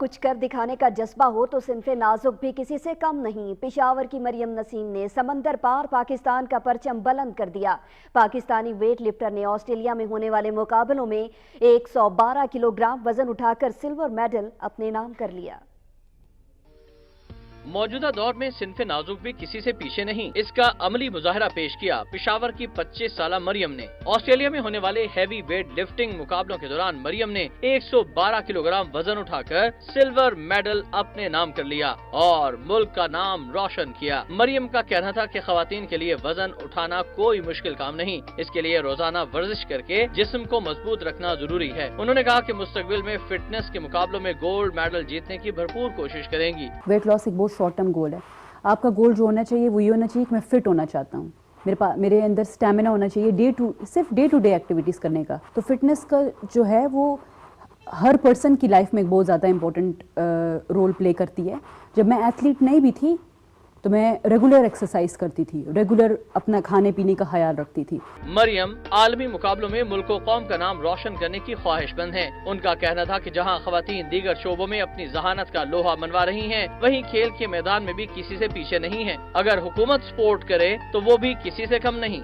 کچھ کر دکھانے کا جذبہ ہو تو صنف نازک بھی کسی سے کم نہیں۔ پشاور کی مریم نسیم نے سمندر پار پاکستان کا پرچم بلند کر دیا۔ پاکستانی ویٹ لفٹر نے آسٹریلیا میں ہونے والے مقابلوں میں 112 کلو گرام وزن اٹھا کر سلور میڈل اپنے نام کر لیا۔ موجودہ دور میں صنف نازک بھی کسی سے پیچھے نہیں، اس کا عملی مظاہرہ پیش کیا پشاور کی 25 سالہ مریم نے۔ آسٹریلیا میں ہونے والے ہیوی ویٹ لفٹنگ مقابلوں کے دوران مریم نے 112 کلو گرام وزن اٹھا کر سلور میڈل اپنے نام کر لیا اور ملک کا نام روشن کیا۔ مریم کا کہنا تھا کہ خواتین کے لیے وزن اٹھانا کوئی مشکل کام نہیں، اس کے لیے روزانہ ورزش کر کے جسم کو مضبوط رکھنا ضروری ہے۔ انہوں نے کہا کہ مستقبل میں فٹنس کے مقابلوں میں گولڈ میڈل جیتنے کی بھرپور کوشش کریں گی۔ ویٹ لاس ایک بہت شارٹ ٹرم گول ہے۔ آپ کا گول جو ہونا چاہیے وہ یہ ہونا چاہیے کہ میں فٹ ہونا چاہتا ہوں، میرے اندر سٹیمنا ہونا چاہیے صرف ڈے ٹو ڈے ایکٹیویٹیز کرنے کا۔ تو فٹنس کا جو ہے وہ ہر پرسن کی لائف میں ایک بہت زیادہ امپورٹنٹ رول پلے کرتی ہے۔ جب میں ایتھلیٹ نہیں بھی تھی تو میں ریگولر ایکسرسائز کرتی تھی، ریگولر اپنا کھانے پینے کا خیال رکھتی تھی۔ مریم عالمی مقابلوں میں ملک و قوم کا نام روشن کرنے کی خواہش مند ہیں۔ ان کا کہنا تھا کہ جہاں خواتین دیگر شعبوں میں اپنی ذہانت کا لوہا منوا رہی ہیں، وہیں کھیل کے میدان میں بھی کسی سے پیچھے نہیں ہیں۔ اگر حکومت سپورٹ کرے تو وہ بھی کسی سے کم نہیں۔